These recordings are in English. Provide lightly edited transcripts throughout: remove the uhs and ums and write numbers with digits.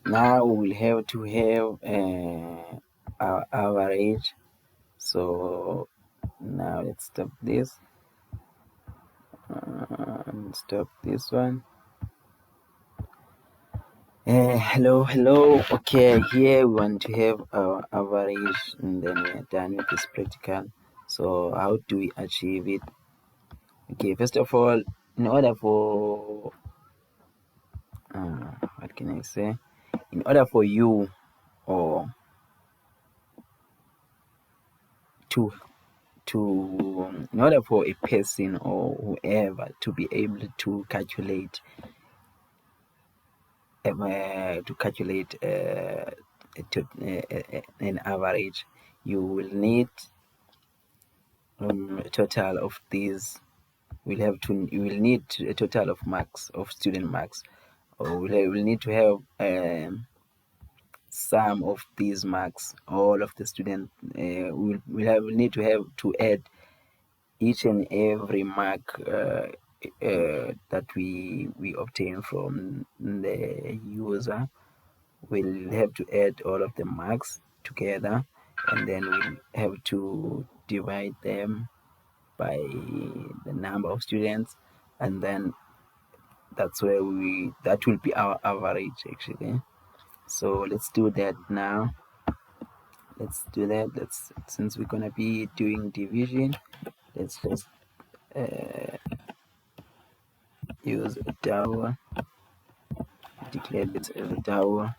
Now we'll have to have our average. So now let's stop this and stop this one. Hello. Okay, here we want to have our average, and then we are done with this practical. So how do we achieve it? Okay, first of all, in order for what can I say? In order for you or to in order for a person or whoever to be able to calculate an average, you will need a total of these. You will need a total of marks, of student marks, or we'll need to have sum of these marks. All of the students will need to have to add each and every mark that we obtain from the user. We'll have to add all of the marks together, and then we'll have to divide them by the number of students, and then that will be our average actually. So let's do that now. Let's do that. Since we're gonna be doing division, let's just use a tower, declare this as a tower,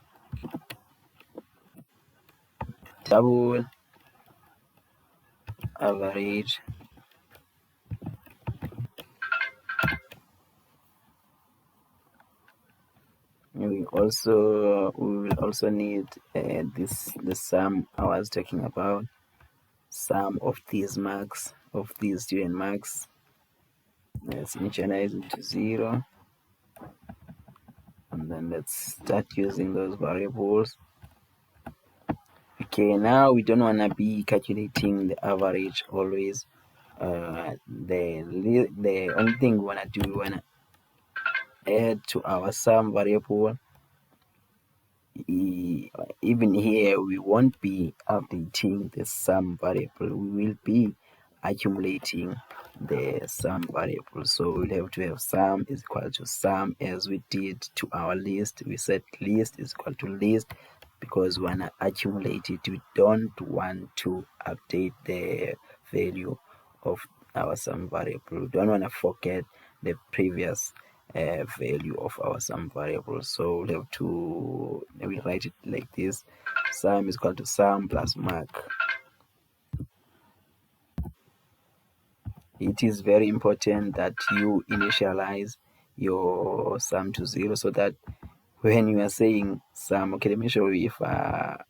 double average. We will also need the sum I was talking about, sum of these marks, of these student marks. Let's initialize it to 0, and then let's start using those variables. Okay, now we don't want to be calculating the average always. The only thing we want to do, we want to add to our sum variable. Even here we won't be updating the sum variable, we will be accumulating the sum variable. So we'll have to have sum is equal to sum, as we did to our list. We said list is equal to list because we want to accumulate it. We don't want to update the value of our sum variable. We don't want to forget the previous value of our sum variable. So we write it like this: sum is equal to sum plus mark. It is very important that you initialize your sum to 0, so that when you are saying sum, okay, let me show you. If I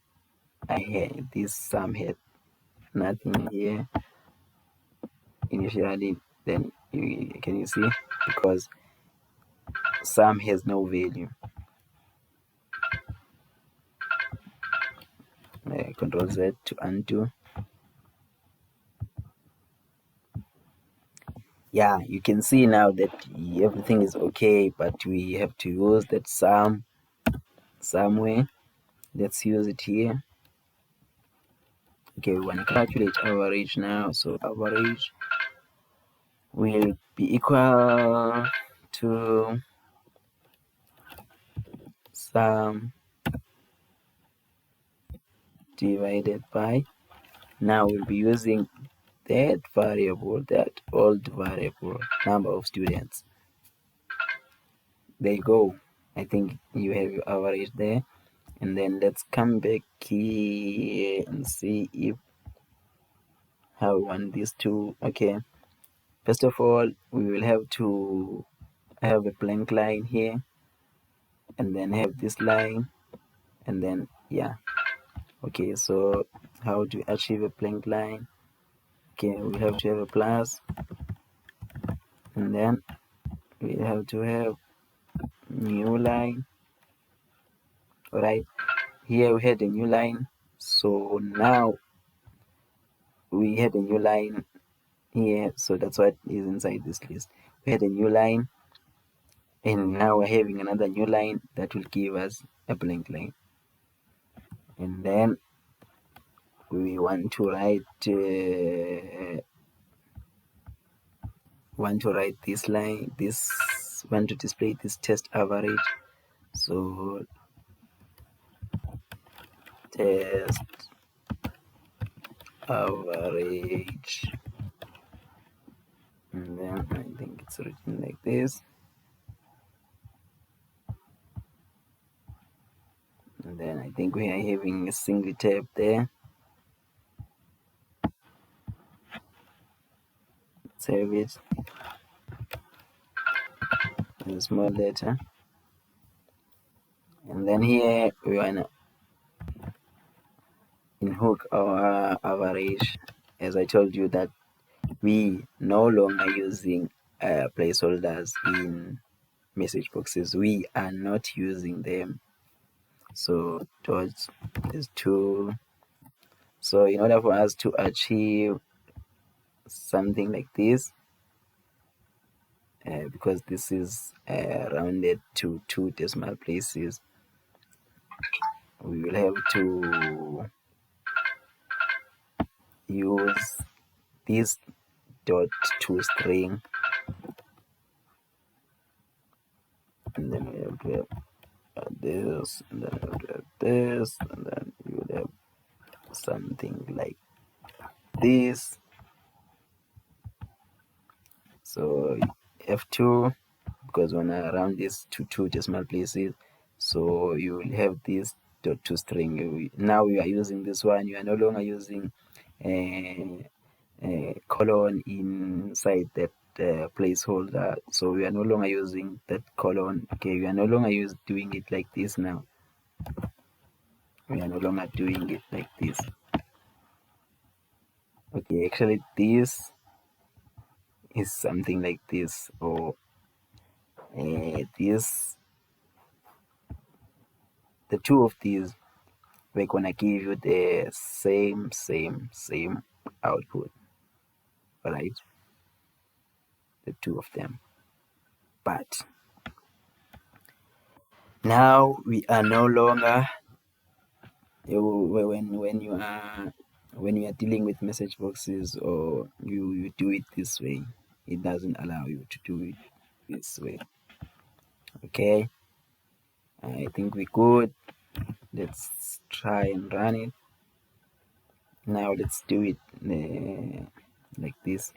had this sum had nothing here initially, then can you see? Because sum has no value. Control Z to undo. Yeah, you can see now that everything is okay, but we have to use that sum somewhere. Let's use it here. Okay, we want to calculate average now. So average will be equal to sum divided by, now we'll be using that variable, that old variable, number of students. There you go. I think you have your average there. And then let's come back here and see if how we want these two. Okay, first of all, we will have to have a blank line here, and then have this line, and then yeah. Okay, so how to achieve a blank line? Okay, we have to have a plus, and then we have to have new line. All right, here we had a new line, so now we had a new line here, so that's what is inside this list. We had a new line, and now we're having another new line that will give us a blank line. And then we want to write this line, this want to display this test average. So test average, and then I think it's written like this, and then I think we are having a single tab there. Save it, a small letter, and then here we wanna hook our average. As I told you that we no longer using placeholders in message boxes. We are not using them. So dot is 2. So in order for us to achieve something like this, because this is rounded to 2 decimal places, we will have to use this dot to string, and then we have to have this, and then we have to have this, and then you would have something like this. So F2, because when I round this to 2 decimal places, so you will have this dot to string. Now you are using this one. You are no longer using a colon inside that placeholder. So we are no longer using that colon. Okay, we are no longer doing it like this now. We are no longer doing it like this. Okay, actually this is something like this, or this, the two of these, we're gonna give you the same output, right? The two of them. But now we are no longer when you are dealing with message boxes, or you do it this way, it doesn't allow you to do it this way. Okay, I think we could. Let's try and run it. Now let's do it like this.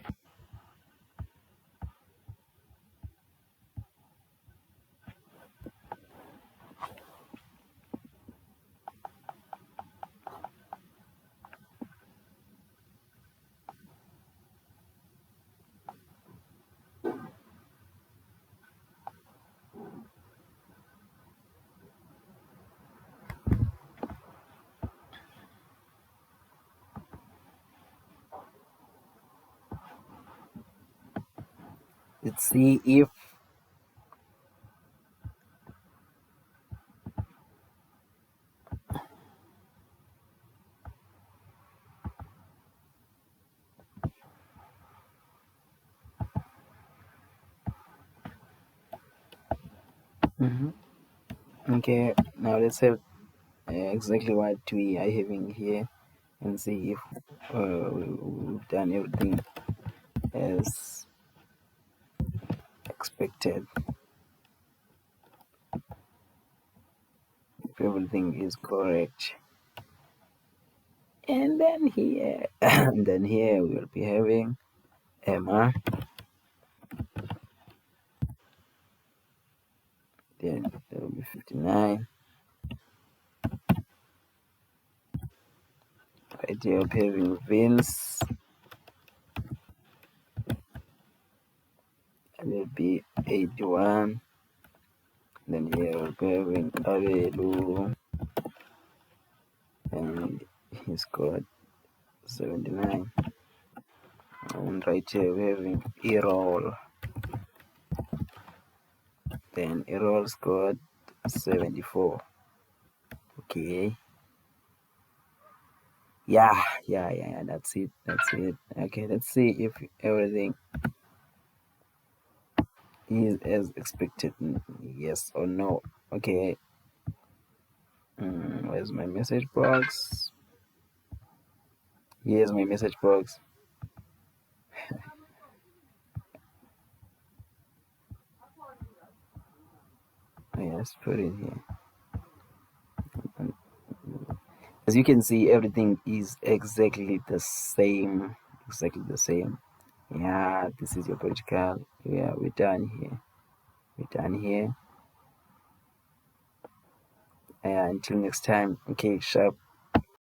Let's see if okay, now let's have exactly what we are having here, and see if we've done everything as expected, if everything is correct. And then here and then here we will be having Emma, then there will be 59. Right here we'll be having Vince, it will be 81. Then here we'll be having Abelu, and he's got 79. And right here we're having Errol, then Errol's got 74. Okay, yeah, that's it. Okay, let's see if everything is as expected. Yes or no? Okay. Where's my message box? Here's my message box. Yes, put it here. As you can see, everything is exactly the same. Exactly the same. Yeah, this is your political. Yeah, we're done here. We're done here. Until next time. Okay, sharp.